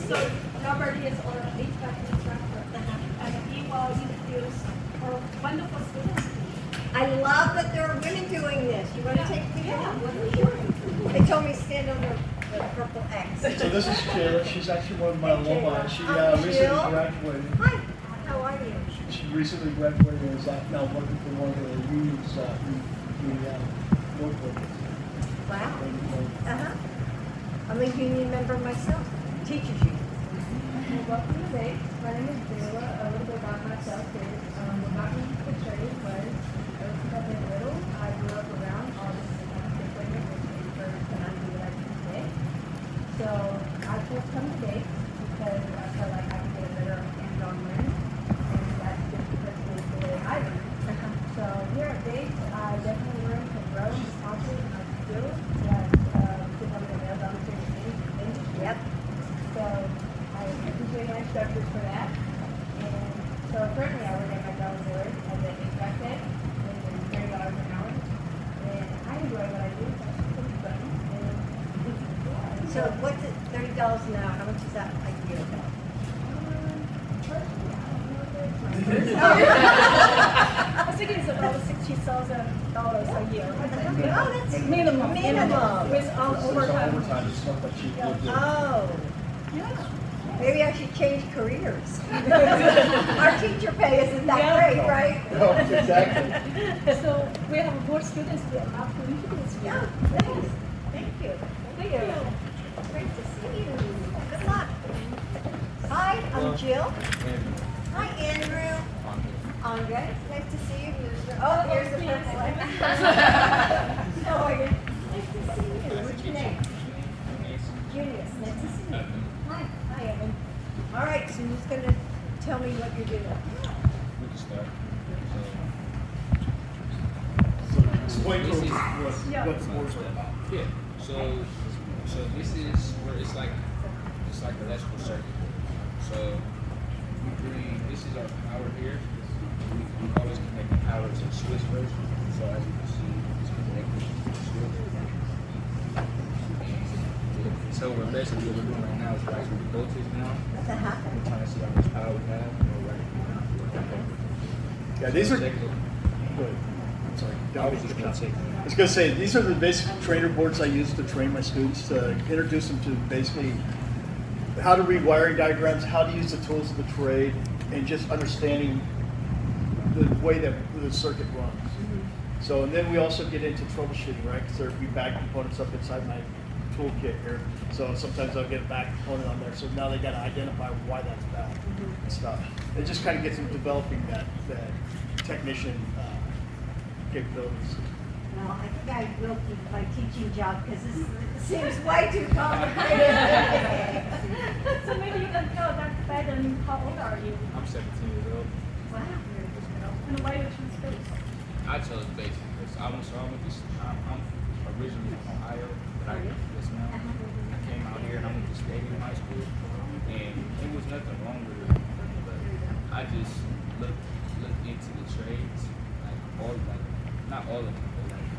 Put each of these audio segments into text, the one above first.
So Robert is our HVAC instructor, and he will introduce our wonderful students. I love that there are women doing this. You want to take me down? They told me stand on the purple X. So this is Jill. She's actually one of my alumni. She recently Jill. graduated. Hi, how are you? She recently graduated and is now working for one of the unions in Norfolk. Wow. I'm a union member myself. Teachers union. Welcome to today. My name is Bella. A little bit about myself is what got me into the trade was ever since I've been little, I grew up around all this equipment which is and I do what I do today. So I chose to come today because I felt like I could get a better hands-on learning, and that's just because it's the way I learn. So here at Base, I definitely learned to grow and constantly my skills that becoming a male dominated industry. Yep. So I appreciate my instructors for that. And so currently I work at McDonald's board as an HVAC tech, making $30 an hour. And I enjoy what I do. It's actually pretty fun. And So what's it, $30 an hour? How much is that a year? personally, I don't know if it's I think it's about $60,000 a year. Oh, that's Minimum. Minimum. With all There's overtime. overtime. It's not that she lived in. Oh, Yeah. maybe I should change careers. Our teacher pay isn't that great, right? No, exactly. So we have more students we are not to introduce you. Yeah, thanks. Thank you. Thank you. Great to see you. Good luck. Hi, I'm Jill. Hi, Andrew. Andre, nice to see you. Oh, here's the purple one. How are you? Nice to see you. What's your name? Junius. Nice to see you. Hi. Hi, Evan. All right, so who's going to tell me what you're doing? We can start. Explain to This is- us what the boards are about. Yeah. So this is where it's like electrical circuit. So this is our power here. We always connect the power to the switch first. So as you can see, it's connected to the switch. So we're basically what we're doing right now is rising the voltage now. We're trying to see how much power we have. Yeah, these are. Check it. Good. I'm sorry. I was just gonna say. I was going to say, these are the basic trainer boards I use to train my students, to introduce them to basically how to read wiring diagrams, how to use the tools of the trade, and just understanding the way that the circuit runs. So, and then we also get into troubleshooting, right? Because there'll be back components up inside my toolkit here. So sometimes I'll get a back component on there. So now they got to identify why that's bad and stuff. It just kind of gets them developing that technician capabilities. Well, I think I will keep my teaching job because this seems way too complicated. So maybe you can tell Dr. Biden, how old are you? I'm 17 years old. Wow. And why you choose space? I chose basic because I'm originally from Ohio, but I came out here and I went to Stadium High School, and it was nothing wrong with it. But I just looked into the trades, not all of them, but like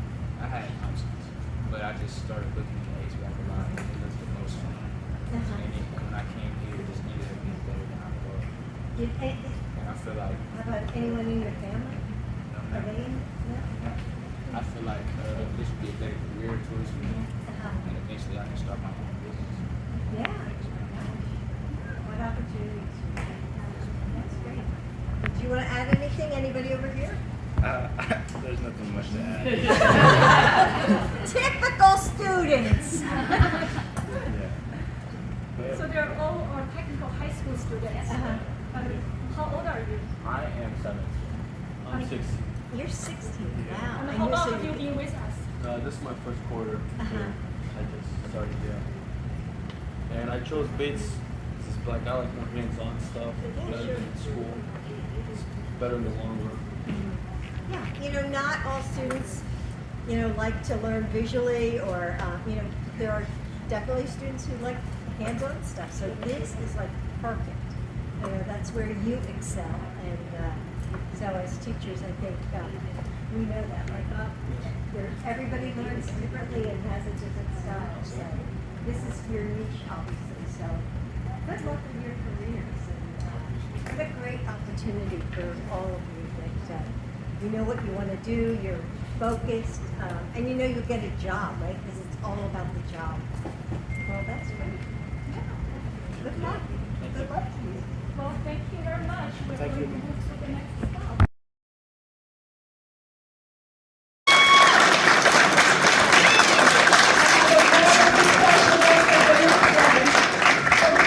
I had options, but I just started looking at HVAC a lot, and it was the most fun. And then when I came here, it just ended up being better than I thought. And I feel like. How about anyone in your family? Are they in? I feel like this would be a better career choice for me, and eventually I can start my own business. Yeah. What opportunities? That's great. Do you want to add anything? Anybody over here? There's nothing much to add. Typical students. So they're all our technical high school students. How old are you? I am 17. I'm 16. You're 16. Wow. And I how knew long so have you been with us? This is my first quarter. Uh-huh. I just started here. And I chose Bates. This is like I like more hands-on stuff. Yeah, Better sure. than school. It's better in the long run. Yeah, not all students, like to learn visually or, there are definitely students who like hands-on stuff. So this is like perfect. That's where you excel. And so as teachers, I think we know that. Everybody learns differently and has a different style. So this is your niche, obviously. So good for all of you that you know what you want to do, you're focused, and you know you'll get a job, right? Because it's all about the job. Well, that's great. Good luck. Good luck to you. Well, thank you very much. We're Thank going you. to move to the next stop.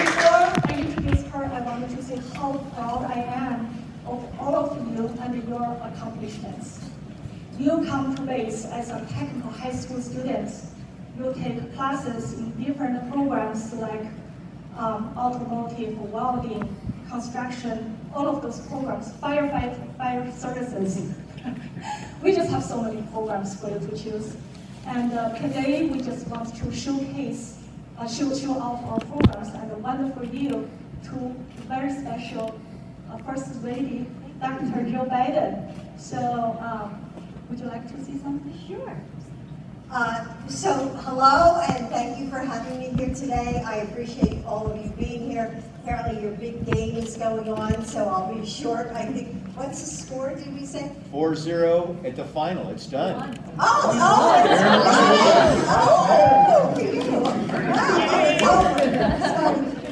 Before I introduce her, I wanted to say how proud I am of all of you and your accomplishments. You come to base as a technical high school student. You take classes in different programs like automotive, welding, construction, all of those programs, firefighting, fire services. We just have so many programs for you to choose. And today we just want to show off our programs and wonderful you to very special First Lady, Dr. Jill Biden. So would you like to say something? Sure. So hello, and thank you for having me here today. I appreciate all of you being here. Apparently your big game is going on, so I'll be short. I think, what's the score, did we say? 4-0 at the final. It's done. So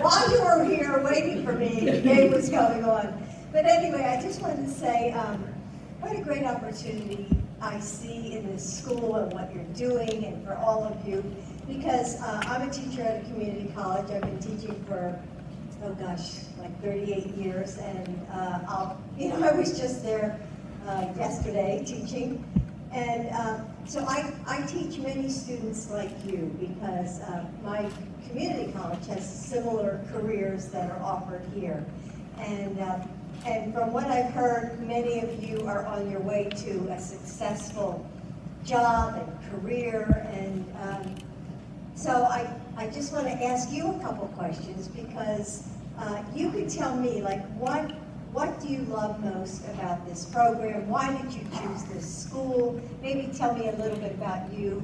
while you were here waiting for me, the game was going on. But anyway, I just wanted to say, what a great opportunity I see in this school and what you're doing and for all of you. Because I'm a teacher at a community college. I've been teaching for, oh gosh, like 38 years. And I was just there yesterday teaching. And so I teach many students like you because my community college has similar careers that are offered here. And from what I've heard, many of you are on your way to a successful job and career. And so I just want to ask you a couple questions because you could tell me, like, what do you love most about this program? Why did you choose this school? Maybe tell me a little bit about you.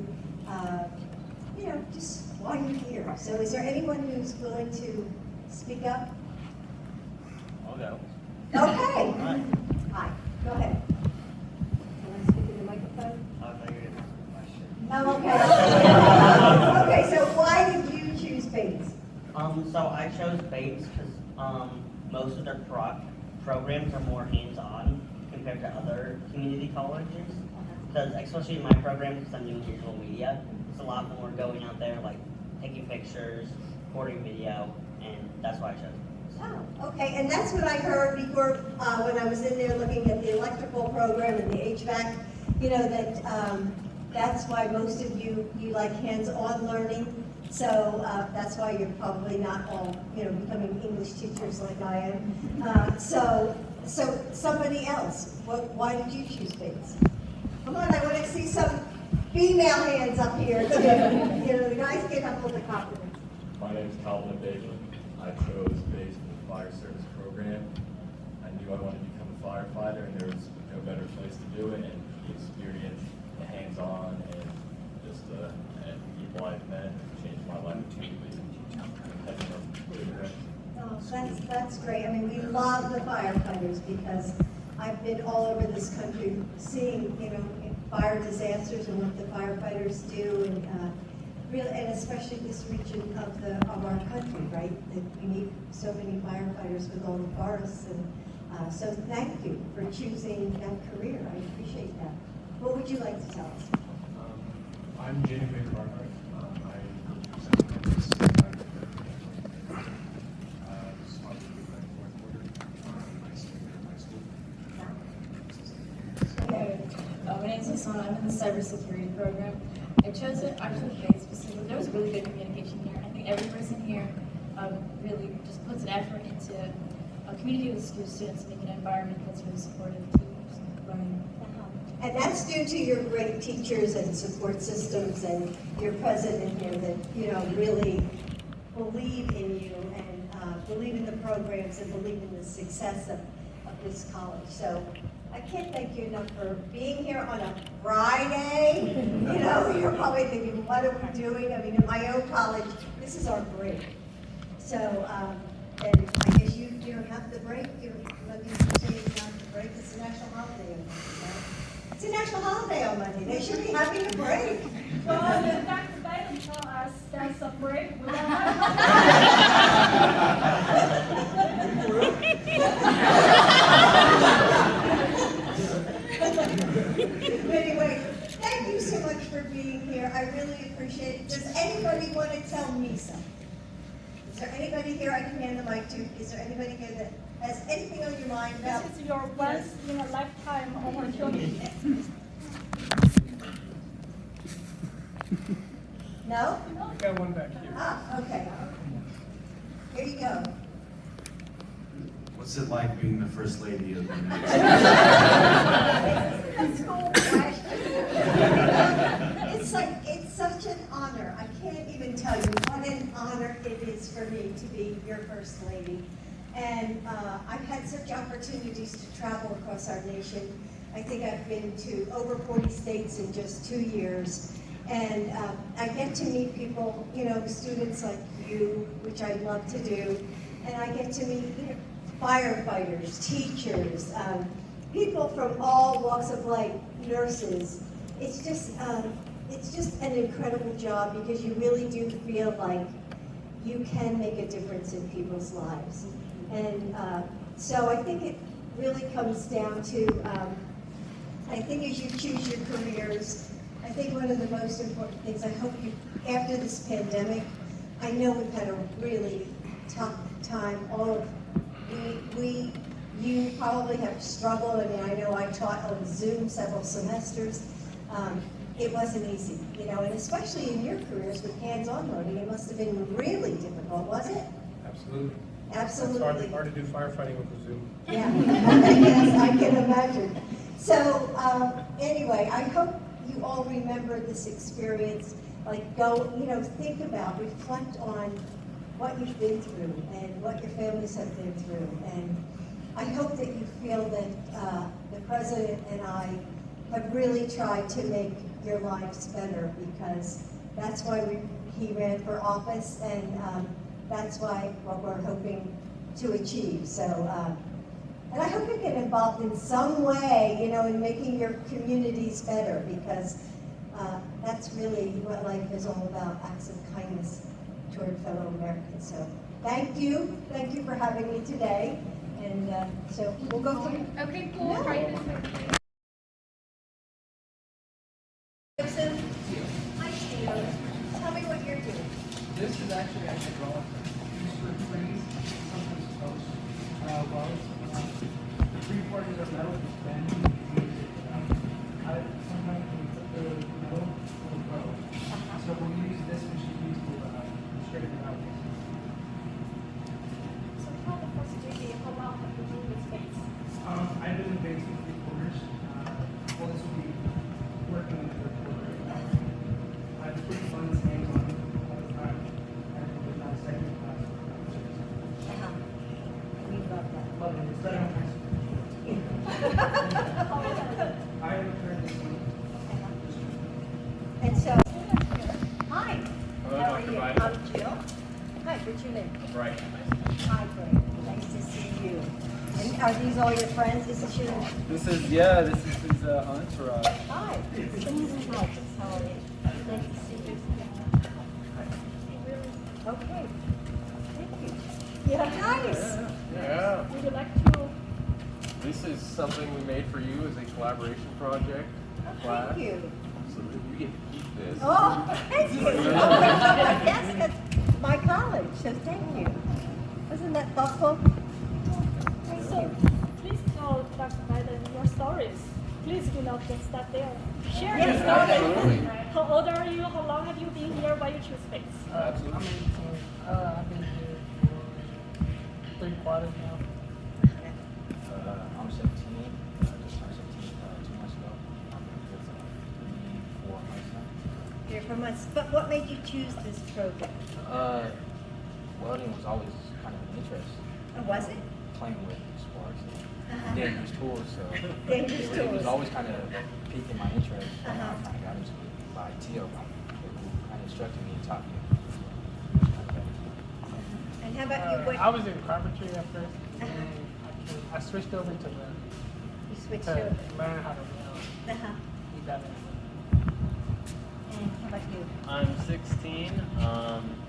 Just why you're here. So is there anyone who's willing to speak up? I'll go. Okay. Hi. Hi, go ahead. Can I speak in the microphone? Oh, okay. Okay, so why did you choose Bates? So I chose Bates because most of their programs are more hands-on compared to other community colleges. Because especially in my program, because I'm doing digital media, it's a lot more going out there, like taking pictures, recording video, and that's why I chose it. Oh, okay, and that's what I heard before when I was in there looking at the electrical program and the HVAC, that's why most of you like hands-on learning. So that's why you're probably not all, becoming English teachers like I am. So somebody else, why did you choose Bates? Come on, I want to see some female hands up here too. The guys get up with the compliments. My name is Calvin Bateman. I chose Bates for the fire service program. I knew I wanted to become a firefighter, and there was no better place to do it. And the experience, the hands-on, and just the people I've met changed my life too. Oh, that's great. I mean, we love the firefighters because I've been all over this country seeing, fire disasters and what the firefighters do, and really, and especially this region of our country, right? That we need so many firefighters with all the forests, and so thank you for choosing that career. I appreciate that. What would you like to tell us? I'm Jaden Baker-Barnhart. My name is Hassan. I'm in the cybersecurity program. I chose it actually based specifically. There was really good communication here. I think every person here really just puts an effort into communicating with students, making an environment that's really supportive to learning. And that's due to your great teachers and support systems and your president here that, really believe in you and believe in the programs and believe in the success of this college. So I can't thank you enough for being here on a Friday. You're probably thinking, what are we doing? I mean, in my own college, this is our break. So, and I guess you don't have the break. You're lucky to say it's not break. It's a national holiday on Monday, right? It's a national holiday on Monday. They should be having a break. Well, the Dr. Biden told us there's a break. We don't Anyway, thank you so much for being here. I really appreciate it. Does anybody want to tell me something? Is there anybody here I can hand the mic to? Is there anybody here that has anything on your mind about? This is your once in a lifetime opportunity. No? We got one back here. Ah, okay. Here you go. What's it like being the first lady of the United States? That's cool question. It's such an honor. I can't even tell you what an honor it is for me to be your first lady. And I've had such opportunities to travel across our nation. I think I've been to over 40 states in just 2 years. And I get to meet people, you know, students like you, which I love to do. And I get to meet, you know, firefighters, teachers, people from all walks of life, nurses. It's just an incredible job because you really do feel like you can make a difference in people's lives. And so I think it really comes down to, I think as you choose your careers, I think one of the most important things, I hope you, after this pandemic, I know we've had a really tough time, all of, you probably have struggled. I mean, I know I taught on Zoom several semesters. It wasn't easy, you know, and especially in your careers with hands-on learning, it must have been really difficult, was it? Absolutely. Absolutely. It's hard to do firefighting with the Zoom. Yeah, yes, I can imagine. So anyway, I hope you all remember this experience. Like go, you know, think about, reflect on what you've been through and what your families have been through. And I hope that you feel that the president and I have really tried to make your lives better, because that's why he ran for office, and that's why what we're hoping to achieve. So, and I hope you get involved in some way, you know, in making your communities better, because that's really what life is all about, acts of kindness toward fellow Americans. So thank you for having me today. And so we'll go through. Okay, cool. Right this way, please. Gibson, hi Steve. Tell me what you're doing. This is actually a hydraulic use for trees, sometimes posts, wells. Three-quarters of metal is bent. Sometimes when we put the metal, it will grow. So when we use this machine, we straighten it out. So how the first duty, how long have you been in this space? I've been in basement 3/4. Well, this will be working in the 3rd quarter right now. It's pretty fun, it's hands-on all the time. And with my second class. We love that. Love it. It's better than high school. I have heard this one. And so, hi. Hello, How are Dr. you? Biden. I'm Jill. Hi, what's your name? Right. Hi, Greg. Nice to see you. And are these all your friends? This is your... This is his entourage. Hi. How are you? Nice to see you. Okay. Thank you. Yeah, nice. Yeah. Would you like to? This is something we made for you as a collaboration project. Class. Thank you. So that you get to keep this. Oh, thank you. Oh, yes, that's my college, so thank you. Wasn't that thoughtful? So, please tell Dr. Biden your stories. Please do not just stop there. Share your Yes, stories. absolutely. How old are you? How long have you been here? Why you choose space? Absolutely. I'm 18. I've been here for 3 quarters now. I'm 17. Just turned 17 2 months ago. I'm with 4 months now. Here from us. But what made you choose this program? Welding was always kind of an interest. Oh, was it? Playing with sparks and dangerous tools, so Dangerous it was tools. always kind of piquing my interest. And I Uh-huh. kind of got into it by Tio, who kind of instructed me and taught me. And how about you? What? I was in carpentry at first, and I switched over to the switch To to. learn how to Uh-huh. be better. And how about you? I'm 16.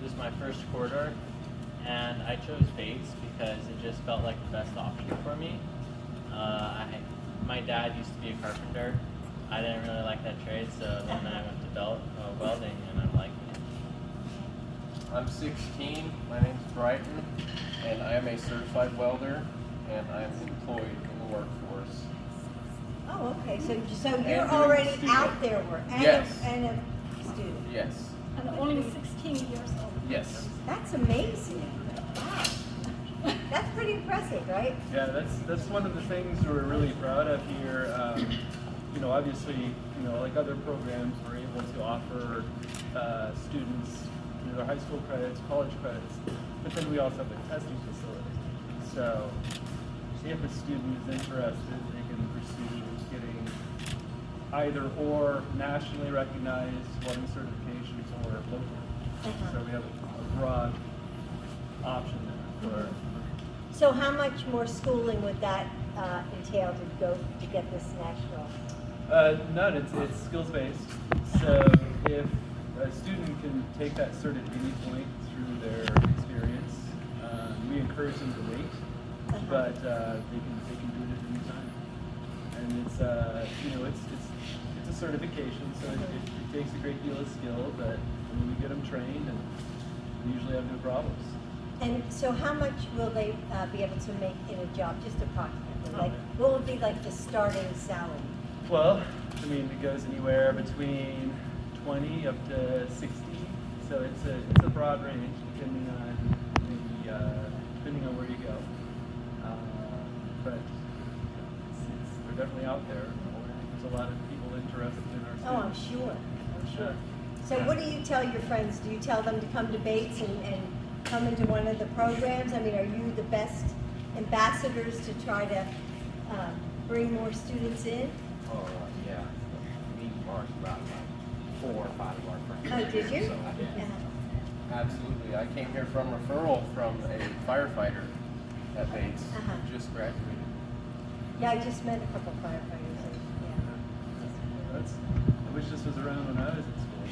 This is my first quarter, and I chose bass because it just felt like the best option for me. My dad used to be a carpenter. I didn't really like that trade, so then I went to welding, and I'm liking it. I'm 16. My name's Brighton, and I am a certified welder, and I am employed in the workforce. Oh, okay, so And you're doing already student. out there work, and Yes. and a student. Yes. And only 16 years old. Yes. That's amazing. Wow. That's pretty impressive, right? Yeah, that's one of the things we're really proud of here. Obviously, like other programs, we're able to offer students their high school credits, college credits, but then we also have a testing facility. So if a student is interested, they can pursue getting either or nationally recognized welding certifications or locally. So we have a broad option there for. So how much more schooling would that entail to get this national? None, it's skills-based. So if a student can take that cert at any point through their experience, we encourage them to wait, but they can do it at any time. And it's it's a certification, so it takes a great deal of skill, but we get them trained, and we usually have no problems. And so how much will they be able to make in a job, just approximately? Like, what would be like the starting salary? Well, it goes anywhere between 20 up to 60, so it's a broad range depending on where you go. But they're definitely out there. There's a lot of people interested in our Oh, I'm students. sure. So what do you tell your friends? Do you tell them to come to Bates and come into one of the programs? Are you the best ambassadors to try to bring more students in? Oh, yeah. Me and Mark about like 4 or 5 of our friends. Oh, did you? So I did. Yeah. Absolutely. I came here from referral from a firefighter at Bates, just graduated. Yeah, I just met a couple firefighters. I wish this was around when I was in school,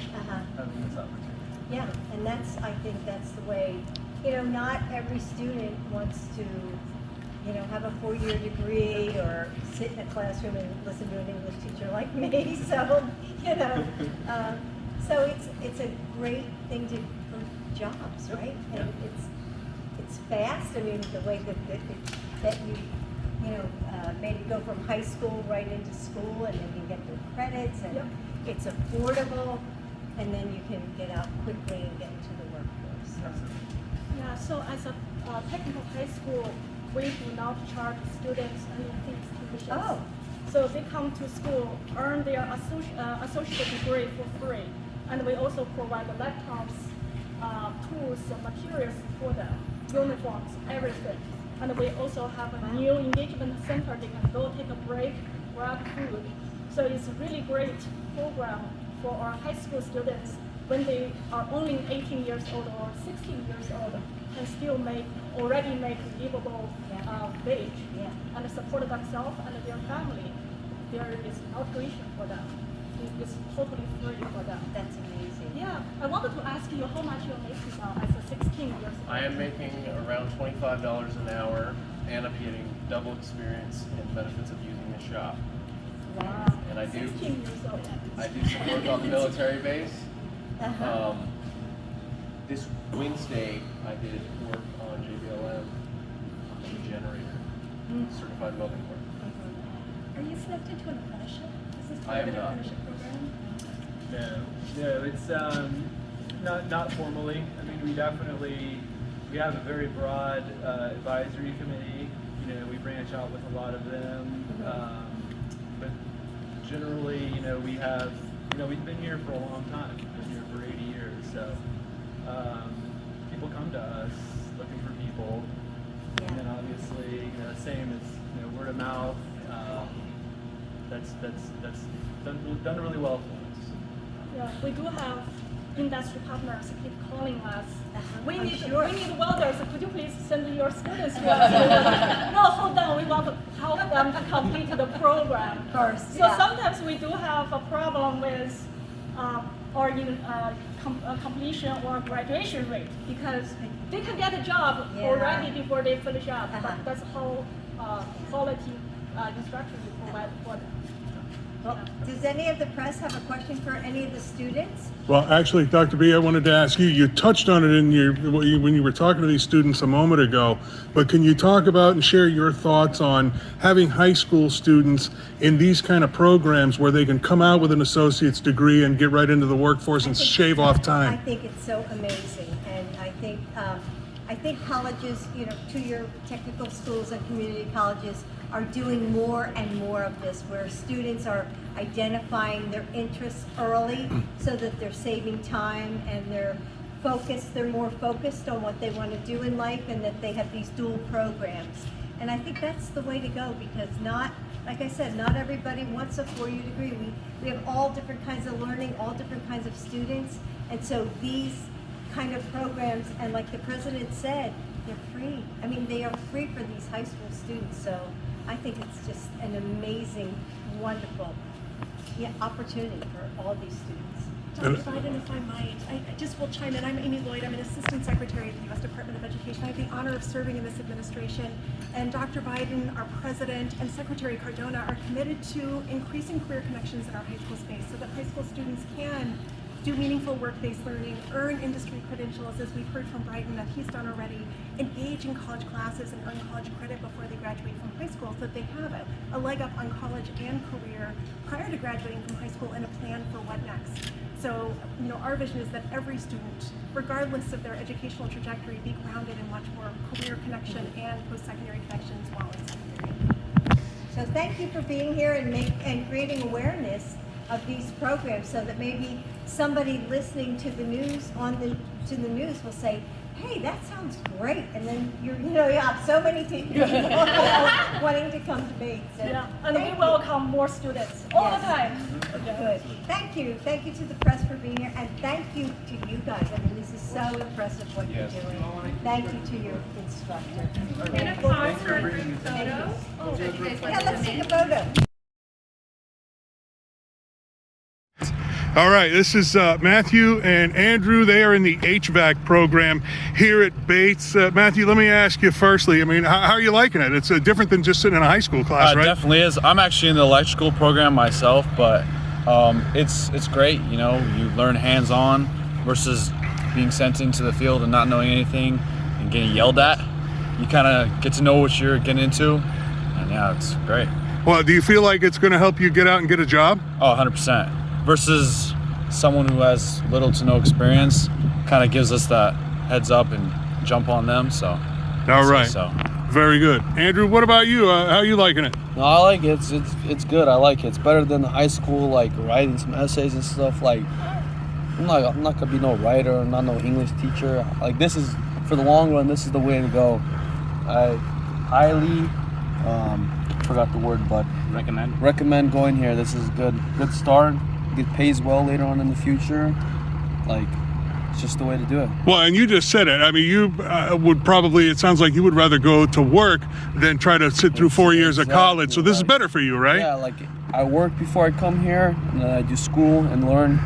having this opportunity. Yeah, and I think that's the way, not every student wants to, have a 4-year degree or sit in a classroom and listen to an English teacher like me. So, so it's a great thing for jobs, right? And it's fast. The way that you maybe go from high school right into school, and then you get the credits, and it's affordable, and then you can get out quickly and get into the workforce. Yeah, so as a technical high school, we do not charge students any fees, tuitions. Oh. So they come to school, earn their associate degree for free, and we also provide the laptops, tools, materials for them, uniforms, everything. And we also have a new engagement center. They can go take a break, grab food. So it's a really great program for our high school students when they are only 18 years old or 16 years old, can still already make livable wage and support themselves and their family. There is no tuition for them. It's totally free for them. That's amazing. Yeah, I wanted to ask you how much you're making now as a 16 years old. I am making around $25 an hour, and I'm getting double experience and benefits of using the shop. Wow. And I do 16 years old. I do some work on the military base. This Wednesday, I did work on JBLM, on the generator, certified welding work. Are you selected to an apprenticeship? Is this I part am of an not. apprenticeship program? No, it's not formally. We have a very broad advisory committee. We branch out with a lot of them, but generally, we've been here for a long time. We've been here for 80 years, so people come to us looking for people, and then obviously, same as word of mouth. That's done really well for us. Yeah, we do have industry partners keep calling us. We I'm need sure. we need welders. Could you please send your students to us? No, hold on. We want to help them to complete the program. Of course, So yeah. sometimes we do have a problem with or in completion or graduation rate because they can get a job Yeah. already before they finish up. Uh-huh. But that's how quality instruction we provide for them. Well, does any of the press have a question for any of the students? Well, actually, Dr. B, I wanted to ask you, you touched on it in when you were talking to these students a moment ago, but can you talk about and share your thoughts on having high school students in these kind of programs where they can come out with an associate's degree and get right into the workforce and shave off I time? think it's so amazing, and I think colleges, to your technical schools and community colleges, are doing more and more of this, where students are identifying their interests early so that they're saving time and they're more focused on what they want to do in life, and that they have these dual programs. And I think that's the way to go, because like I said, not everybody wants a 4-year degree. We have all different kinds of learning, all different kinds of students, and so these kind of programs, and like the president said, they're free. I mean, they are free for these high school students, so I think it's just an amazing, wonderful opportunity for all these students. Dr. Biden, if I might, I just will chime in. I'm Amy Lloyd. I'm an Assistant Secretary of the U.S. Department of Education. I have the honor of serving in this administration. And Dr. Biden, our President, and Secretary Cardona are committed to increasing career connections in our high school space so that high school students can do meaningful work-based learning, earn industry credentials, as we've heard from Brighton that he's done already, engage in college classes and earn college credit before they graduate from high school, so that they have a leg up on college and career prior to graduating from high school and a plan for what next. So, our vision is that every student, regardless of their educational trajectory, be grounded in much more career connection and post-secondary connections while in secondary. So thank you for being here and creating awareness of these programs, so that maybe somebody listening to the news will say, hey, that sounds great, and then you have so many people wanting to come to me. So Yeah, and we welcome more students all the time. Good. Thank you to the press for being here, and thank you to you guys. I mean, this is so impressive what you're doing. Thank you to your instructor. Thanks for bringing the photo. Yeah, let's take a photo. All right, this is Matthew and Andrew. They are in the HVAC program here at Bates. Matthew, let me ask you firstly, how are you liking it? It's different than just sitting in a high school class, right? It definitely is. I'm actually in the electrical program myself, but it's great. You learn hands-on versus being sent into the field and not knowing anything and getting yelled at. You kind of get to know what you're getting into, and yeah, it's great. Well, do you feel like it's going to help you get out and get a job? Oh, 100%. Versus someone who has little to no experience, kind of gives us that heads up and jump on them. So, all right, so very good. Andrew, what about you? How are you liking it? No, I like it. It's good. I like it. It's better than the high school, like writing some essays and stuff. Like, I'm not gonna be no writer. I'm not no English teacher. Like, this is, for the long run, this is the way to go. I highly forgot the word, but recommend going here. This is good start. It pays well later on in the future. Like, it's just the way to do it. Well, and you just said it. You would probably, it sounds like you would rather go to work than try to sit through 4 years of college. So this is better for you, right? Yeah, like I work before I come here, and then I do school and learn.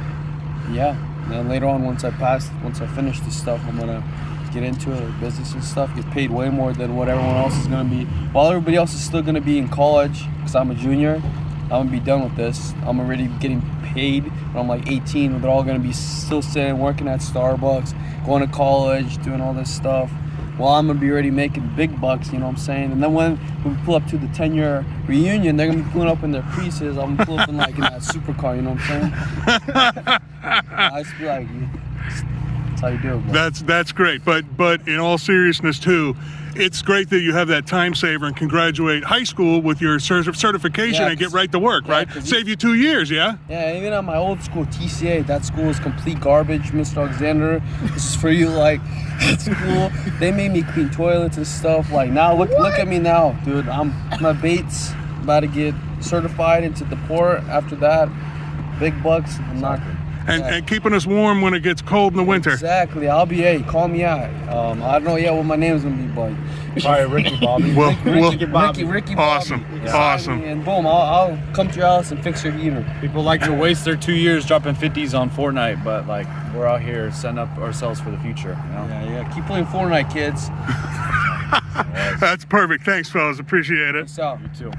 Yeah, and then later on, once I finish this stuff, I'm gonna get into it, business and stuff, get paid way more than what everyone else is gonna be. While everybody else is still gonna be in college, because I'm a junior, I'm gonna be done with this. I'm already getting paid when I'm like 18. They're all gonna be still sitting, working at Starbucks, going to college, doing all this stuff. Well, I'm gonna be already making big bucks, you know what I'm saying? And then when we pull up to the 10-year reunion, they're gonna be pulling up in their Priuses. I'm pulling up in like in that supercar, you know what I'm saying? I just be like, that's how you do it, bro. That's great. But in all seriousness too, it's great that you have that time saver and can graduate high school with your certification and get right to work, right? Save you 2 years, yeah? Yeah, even at my old school, TCA, that school is complete garbage, Mr. Alexander. This is for you, like, at school. They made me clean toilets and stuff. Like, now, look at me now, dude. I'm at Bates, about to get certified into the port. After that, big bucks. I'm not. and keeping us warm when it gets cold in the winter. Exactly. I'll be, hey, call me out. I don't know yet what my name's gonna be, but Probably Ricky Bobby. Ricky Bobby. Bobby. Awesome. Yeah. Awesome. And boom, I'll come to your house and fix your heater. People like to waste their 2 years dropping 50s on Fortnite, but like we're out here setting up ourselves for the future. You know? Yeah. Keep playing Fortnite, kids. That's perfect. Thanks, fellas. Appreciate it. Peace out. You too.